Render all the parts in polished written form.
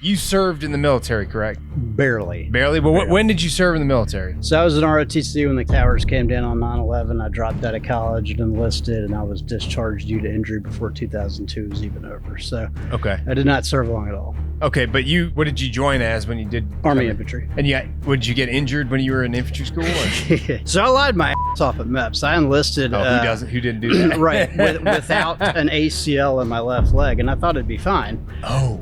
You served in the military, correct? Barely. Barely? But when did you serve in the military? So I was in ROTC when the towers came down on 9/11. I dropped out of college and enlisted, and I was discharged due to injury before 2002 was even over. So Okay. I did not serve long at all. Okay, but what did you join as when you did? Army infantry. And would you get injured when you were in infantry school? Or? So I lied my ass off at MEPS. I enlisted. Who didn't do that? Right, without an ACL in my left leg, and I thought it'd be fine. Oh.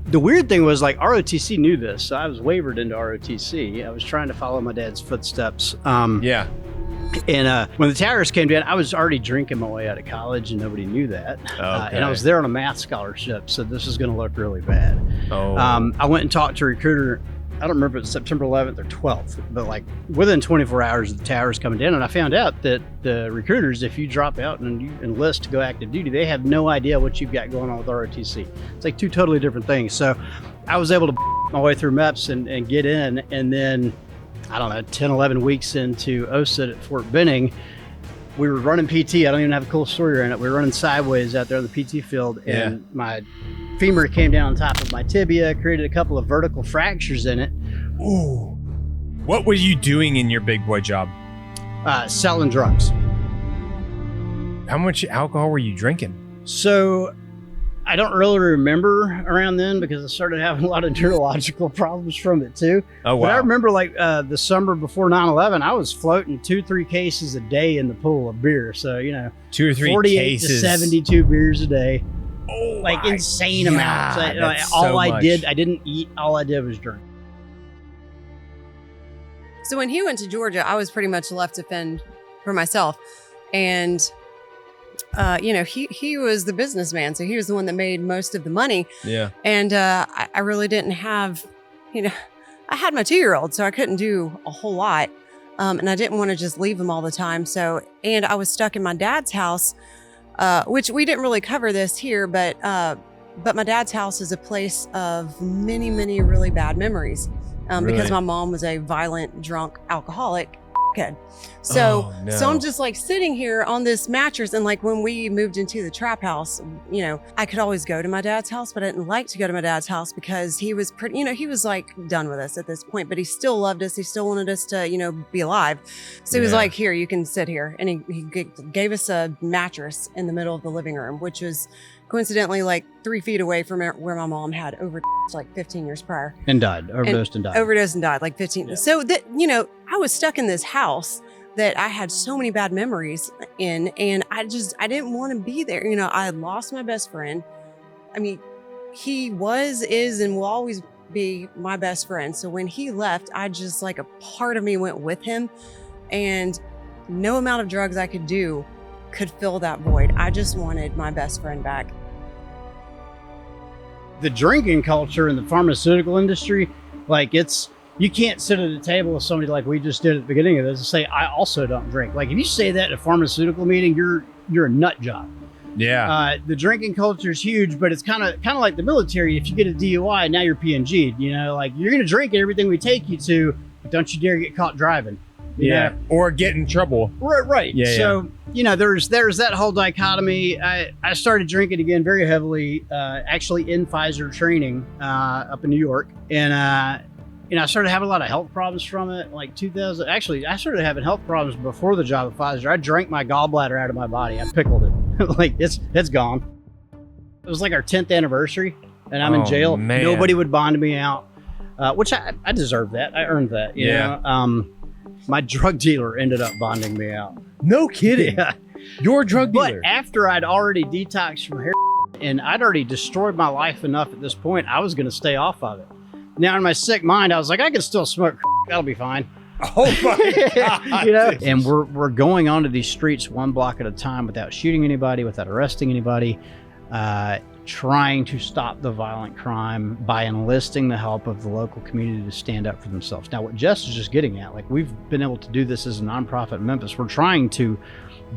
The weird thing was, like, ROTC knew this, so I was wavered into ROTC. I was trying to follow my dad's footsteps. Yeah. And when the towers came down, I was already drinking my way out of college, and nobody knew that. Okay. And I was there on a math scholarship, so this is going to look really bad. Oh. I went and talked to a recruiter. I don't remember if it was September 11th or 12th, but like within 24 hours of the towers coming down, and I found out that the recruiters, if you drop out and you enlist to go active duty, they have no idea what you've got going on with ROTC. It's like two totally different things. So I was able to my way through MEPS and get in, and then, I don't know, 10, 11 weeks into OSIT at Fort Benning, we were running PT. I don't even have a cool story around it. We were running sideways out there on the PT field, and my femur came down on top of my tibia, created a couple of vertical fractures in it. Ooh. What were you doing in your big boy job? Selling drugs. How much alcohol were you drinking? So I don't really remember around then because I started having a lot of neurological problems from it too. Oh, wow. But I remember like the summer before 9/11, I was floating 2-3 cases a day in the pool of beer. So, 2 or 3 48 cases. to 72 beers a day. Oh, Like my insane God, amounts. that's All so I much. did, I didn't eat. All I did was drink. So when he went to Georgia, I was pretty much left to fend for myself. And, he was the businessman. So he was the one that made most of the money. Yeah. And I really didn't have, I had my 2-year-old, so I couldn't do a whole lot. And I didn't want to just leave him all the time. And I was stuck in my dad's house, which we didn't really cover this here, but my dad's house is a place of many, many really bad memories. Really? Because my mom was a violent, drunk, alcoholic kid. So I'm just like sitting here on this mattress. And like when we moved into the trap house, I could always go to my dad's house, but I didn't like to go to my dad's house because he was pretty, he was like done with us at this point, but he still loved us. He still wanted us to, be alive. So he was like, here, you can sit here. And he gave us a mattress in the middle of the living room, which was coincidentally like 3 feet away from where my mom had overdosed like 15 years prior. And died. Overdosed and died. Overdosed and died like 15. Yeah. So that, I was stuck in this house that I had so many bad memories in, and I didn't want to be there. I had lost my best friend. I mean, he is, and will always be my best friend. So when he left, I just like a part of me went with him, and no amount of drugs I could do could fill that void. I just wanted my best friend back. The drinking culture in the pharmaceutical industry, you can't sit at a table with somebody like we just did at the beginning of this and say, I also don't drink. Like, if you say that at a pharmaceutical meeting, you're a nut job. Yeah. The drinking culture is huge, but it's kind of like the military. If you get a DUI, now you're PNG'd. You're going to drink everything we take you to, but don't you dare get caught driving. Yeah. Or get in trouble. Right. Yeah. So, there's that whole dichotomy. I started drinking again very heavily, actually in Pfizer training up in New York. And, I started having a lot of health problems from it. Like 2000, actually, I started having health problems before the job at Pfizer. I drank my gallbladder out of my body. I pickled it. Like, it's gone. It was like our 10th anniversary, and I'm in jail. Man. Nobody would bond me out, which I deserved that. I earned that. You know? My drug dealer ended up bonding me out. No kidding. Yeah. Your drug dealer. But after I'd already detoxed from heroin and I'd already destroyed my life enough at this point, I was going to stay off of it. Now in my sick mind, I was like, I can still smoke. That'll be fine. Oh my God. And we're going onto these streets one block at a time without shooting anybody, without arresting anybody, trying to stop the violent crime by enlisting the help of the local community to stand up for themselves. Now, what Jess is just getting at, like, we've been able to do this as a nonprofit in Memphis. We're trying to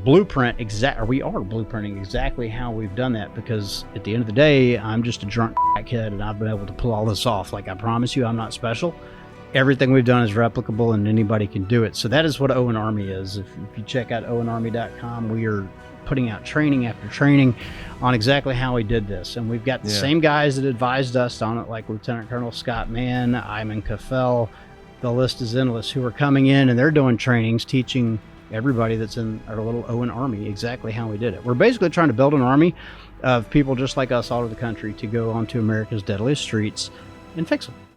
blueprinting exactly how we've done that, because at the end of the day, I'm just a drunk kid and I've been able to pull all this off. Like, I promise you, I'm not special. everything we've done is replicable and anybody can do it. So that is what Owen Army is. If you check out owenarmy.com, we are putting out training after training on exactly how we did this. And we've got the same guys that advised us on it, like Lieutenant Colonel Scott Mann, Ayman Kafel. The list is endless, who are coming in and they're doing trainings, teaching everybody that's in our little Owen Army exactly how we did it. We're basically trying to build an army of people just like us all over the country to go onto America's deadliest streets and fix them.